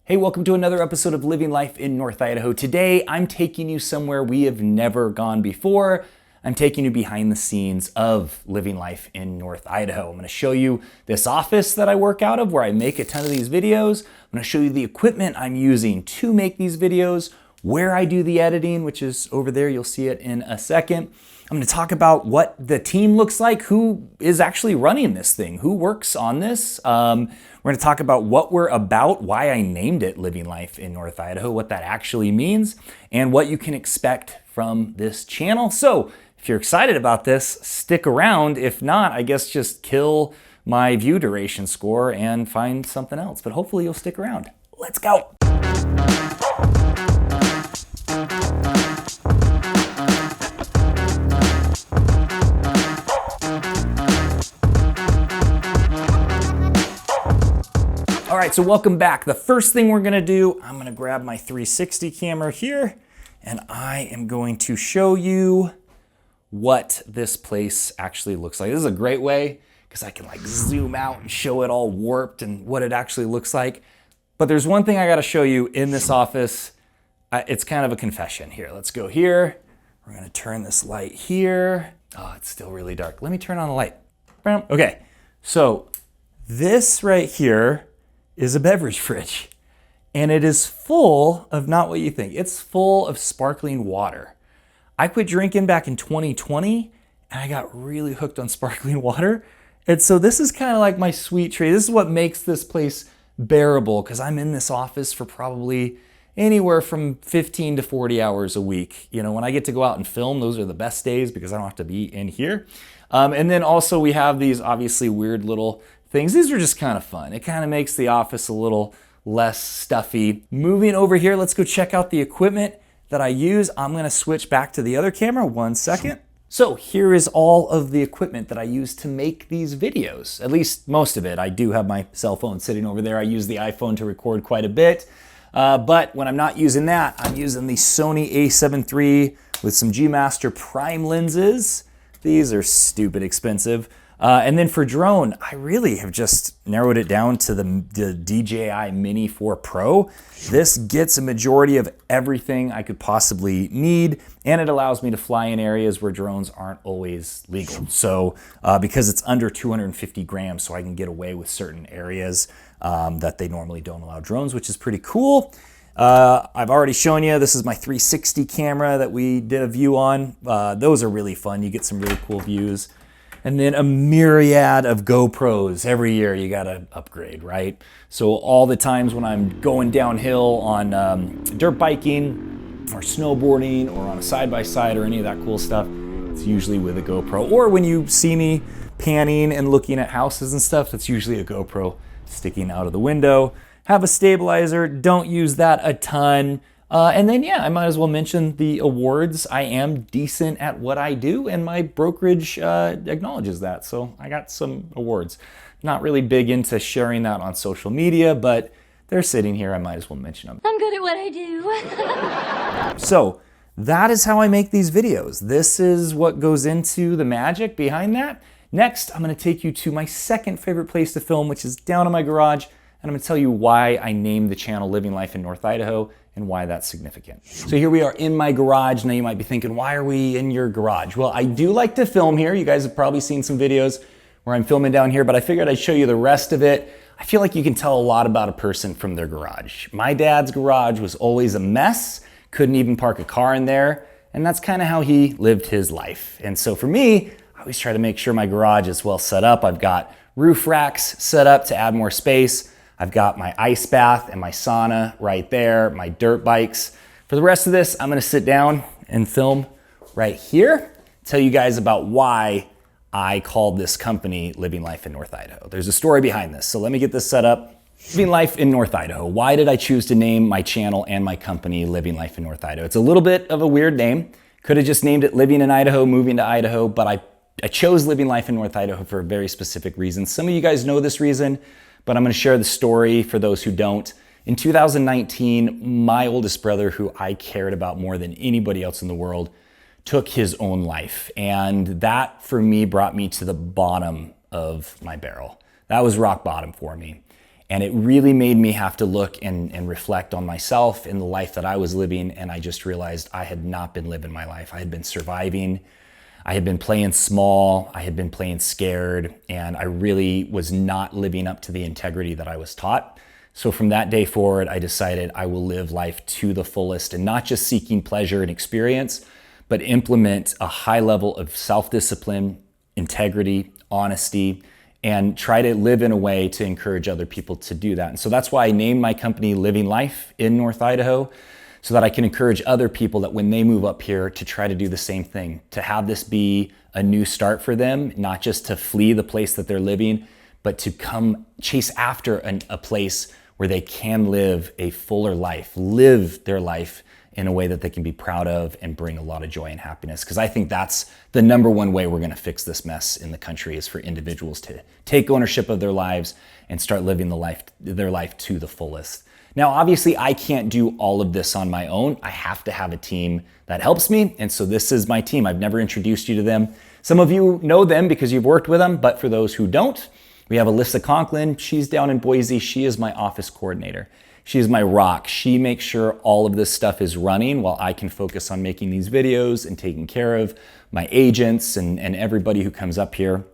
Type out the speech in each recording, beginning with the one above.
Hey, welcome to another episode of Living Life in North Idaho. Today, I'm taking you somewhere we have never gone before. I'm taking you behind the scenes of living life in North Idaho. I'm going to show you this office that I work out of where I make a ton of these videos. I'm going to show you the equipment I'm using to make these videos, where I do the editing, which is over there. You'll see it in a second. I'm going to talk about what the team looks like, who is actually running this thing, who works on this. We're going to talk about what we're about, why I named it Living Life in North Idaho, what that actually means, and what you can expect from this channel. So if you're excited about this, stick around. If not, I guess just kill my view duration score and find something else. But hopefully you'll stick around. Let's go. All right, so welcome back. The first thing we're gonna do, I'm gonna grab my 360 camera here, and I am going to show you what this place actually looks like. This is a great way, because I can like zoom out and show it all warped and what it actually looks like. But there's one thing I gotta show you in this office. It's kind of a confession. Here, let's go here. We're gonna turn this light here. Oh, it's still really dark. Let me turn on the light. Okay, so this right here is a beverage fridge, and it is full of not what you think. It's full of sparkling water. I quit drinking back in 2020, and I got really hooked on sparkling water. And so this is kind of like my sweet treat. This is what makes this place bearable, because I'm in this office for probably anywhere from 15 to 40 hours a week. You know, when I get to go out and film, those are the best days because I don't have to be in here. And then also we have these obviously weird little things. These are just kind of fun. It kind of makes the office a little less stuffy. Moving over here, let's go check out the equipment that I use. I'm gonna switch back to the other camera, 1 second. So here is all of the equipment that I use to make these videos, at least most of it. I do have my cell phone sitting over there. I use the iPhone to record quite a bit. But when I'm not using that, I'm using the Sony a7 III with some G Master Prime lenses. These are stupid expensive. And then for drone, I really have just narrowed it down to the DJI Mini 4 Pro. This gets a majority of everything I could possibly need, and it allows me to fly in areas where drones aren't always legal. So because it's under 250 grams, so I can get away with certain areas that they normally don't allow drones, which is pretty cool. I've already shown you, this is my 360 camera that we did a view on. Those are really fun. You get some really cool views. And then a myriad of GoPros. Every year you gotta upgrade, right? So all the times when I'm going downhill on dirt biking or snowboarding or on a side-by-side or any of that cool stuff, it's usually with a GoPro. Or when you see me panning and looking at houses and stuff, that's usually a GoPro sticking out of the window. Have a stabilizer, don't use that a ton. And then, yeah, I might as well mention the awards. I am decent at what I do, and my brokerage acknowledges that. So I got some awards. Not really big into sharing that on social media, but they're sitting here. I might as well mention them. I'm good at what I do. So that is how I make these videos. This is what goes into the magic behind that. Next, I'm going to take you to my second favorite place to film, which is down in my garage. And I'm going to tell you why I named the channel Living Life in North Idaho and why that's significant. So here we are in my garage. Now you might be thinking, why are we in your garage? Well, I do like to film here. You guys have probably seen some videos where I'm filming down here, but I figured I'd show you the rest of it. I feel like you can tell a lot about a person from their garage. My dad's garage was always a mess. Couldn't even park a car in there. And that's kind of how he lived his life. And so for me, I always try to make sure my garage is well set up. I've got roof racks set up to add more space. I've got my ice bath and my sauna right there, my dirt bikes. For the rest of this, I'm gonna sit down and film right here, tell you guys about why I called this company Living Life in North Idaho. There's a story behind this, so let me get this set up. Living Life in North Idaho. Why did I choose to name my channel and my company Living Life in North Idaho? It's a little bit of a weird name. Could have just named it Living in Idaho, Moving to Idaho, but I chose Living Life in North Idaho for a very specific reason. Some of you guys know this reason, but I'm going to share the story for those who don't. In 2019, my oldest brother, who I cared about more than anybody else in the world, took his own life. And that, for me, brought me to the bottom of my barrel. That was rock bottom for me. And it really made me have to look and reflect on myself and the life that I was living. And I just realized I had not been living my life. I had been surviving. I had been playing small. I had been playing scared. And I really was not living up to the integrity that I was taught. So from that day forward, I decided I will live life to the fullest and not just seeking pleasure and experience, but implement a high level of self-discipline, integrity, honesty, and try to live in a way to encourage other people to do that. And so that's why I named my company Living Life in North Idaho, so that I can encourage other people that when they move up here to try to do the same thing, to have this be a new start for them, not just to flee the place that they're living, but to come chase after a place where they can live a fuller life, live their life in a way that they can be proud of and bring a lot of joy and happiness. Because I think that's the number one way we're gonna fix this mess in the country, is for individuals to take ownership of their lives and start living their life to the fullest. Now, obviously, I can't do all of this on my own. I have to have a team that helps me. And so this is my team. I've never introduced you to them. Some of you know them because you've worked with them, but for those who don't, we have Alyssa Conklin. She's down in Boise. She is my office coordinator. She is my rock. She makes sure all of this stuff is running while I can focus on making these videos and taking care of my agents and everybody who comes up here.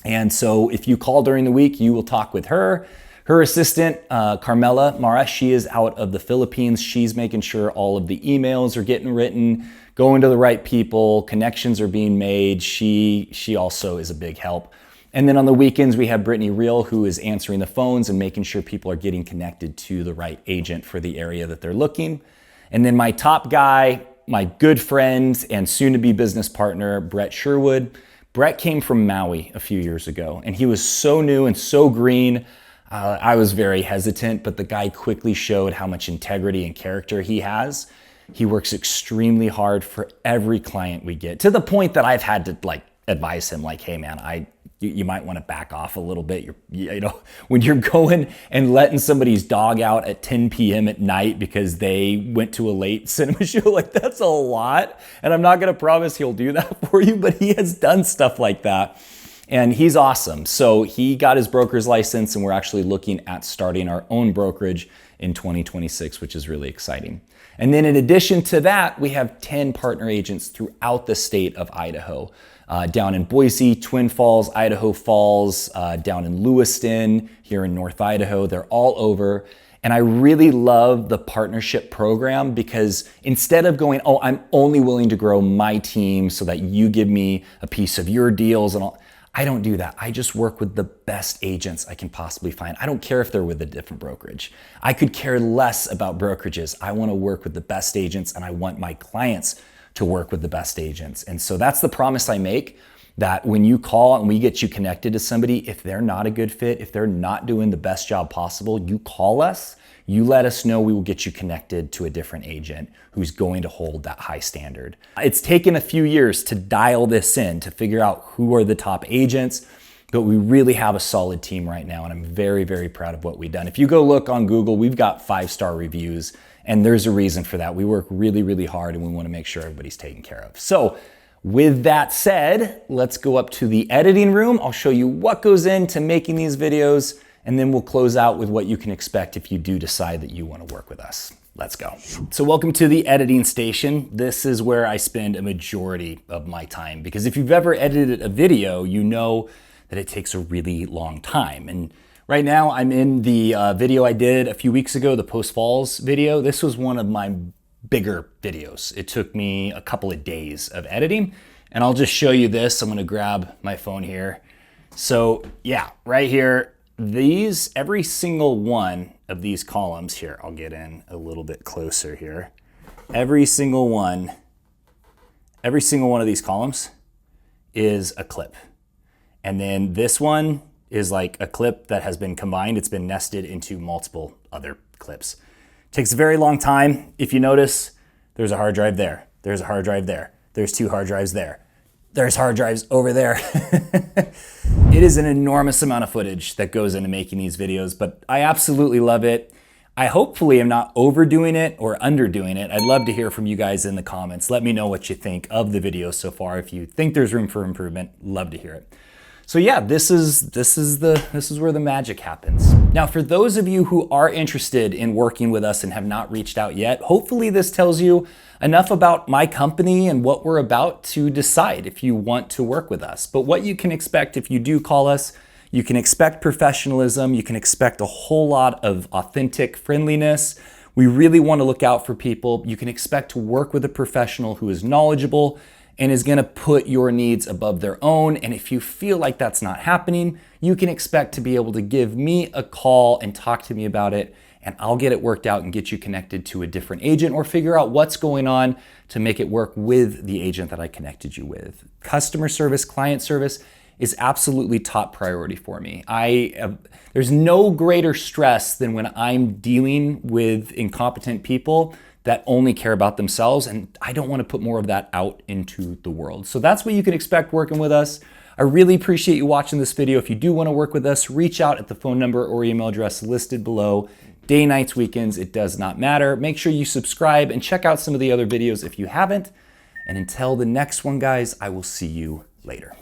And so if you call during the week, you will talk with her. Her assistant, Carmela Mara, she is out of the Philippines. She's making sure all of the emails are getting written, going to the right people, connections are being made. She also is a big help. And then on the weekends, we have Brittany Reel, who is answering the phones and making sure people are getting connected to the right agent for the area that they're looking. And then my top guy, my good friend and soon-to-be business partner, Brett Sherwood. Brett came from Maui a few years ago, and he was so new and so green. I was very hesitant, but the guy quickly showed how much integrity and character he has. He works extremely hard for every client we get, to the point that I've had to advise him, hey man, you might want to back off a little bit. When you're going and letting somebody's dog out at 10 p.m. at night because they went to a late cinema show, that's a lot. And I'm not going to promise he'll do that for you, but he has done stuff like that. And he's awesome. So he got his broker's license, and we're actually looking at starting our own brokerage in 2026, which is really exciting. And then in addition to that, we have 10 partner agents throughout the state of Idaho. Down in Boise, Twin Falls, Idaho Falls, down in Lewiston, here in North Idaho. They're all over. And I really love the partnership program, because instead of going, oh, I'm only willing to grow my team so that you give me a piece of your deals and all, I don't do that. I just work with the best agents I can possibly find. I don't care if they're with a different brokerage. I could care less about brokerages. I want to work with the best agents, and I want my clients to work with the best agents. And so that's the promise I make, that when you call and we get you connected to somebody, if they're not a good fit, if they're not doing the best job possible, you call us, you let us know, we will get you connected to a different agent who's going to hold that high standard. It's taken a few years to dial this in, to figure out who are the top agents, but we really have a solid team right now, and I'm very, very proud of what we've done. If you go look on Google, we've got 5-star reviews, and there's a reason for that. We work really, really hard, and we want to make sure everybody's taken care of. So with that said, let's go up to the editing room. I'll show you what goes into making these videos, and then we'll close out with what you can expect if you do decide that you want to work with us. Let's go. So welcome to the editing station. This is where I spend a majority of my time, because if you've ever edited a video, you know that it takes a really long time. And right now I'm in the video I did a few weeks ago, the Post Falls video. This was one of my bigger videos. It took me a couple of days of editing, and I'll just show you this. I'm gonna grab my phone here. So yeah, right here, every single one of these columns here, I'll get in a little bit closer here. Every single one of these columns is a clip. And then this one is like a clip that has been combined. It's been nested into multiple other clips. Takes a very long time. If you notice, there's a hard drive there. There's a hard drive there. There's 2 hard drives there. There's hard drives over there. It is an enormous amount of footage that goes into making these videos, but I absolutely love it. I hopefully am not overdoing it or underdoing it. I'd love to hear from you guys in the comments. Let me know what you think of the video so far. If you think there's room for improvement, love to hear it. So yeah, this is where the magic happens. Now, for those of you who are interested in working with us and have not reached out yet, hopefully this tells you enough about my company and what we're about to decide if you want to work with us. But what you can expect if you do call us, you can expect professionalism, you can expect a whole lot of authentic friendliness. We really want to look out for people. You can expect to work with a professional who is knowledgeable and is going to put your needs above their own. And if you feel like that's not happening, you can expect to be able to give me a call and talk to me about it, and I'll get it worked out and get you connected to a different agent or figure out what's going on to make it work with the agent that I connected you with. Customer service, client service is absolutely top priority for me. There's no greater stress than when I'm dealing with incompetent people that only care about themselves, and I don't want to put more of that out into the world. So that's what you can expect working with us. I really appreciate you watching this video. If you do want to work with us, reach out at the phone number or email address listed below. Day, nights, weekends, it does not matter. Make sure you subscribe and check out some of the other videos if you haven't. And until the next one, guys, I will see you later.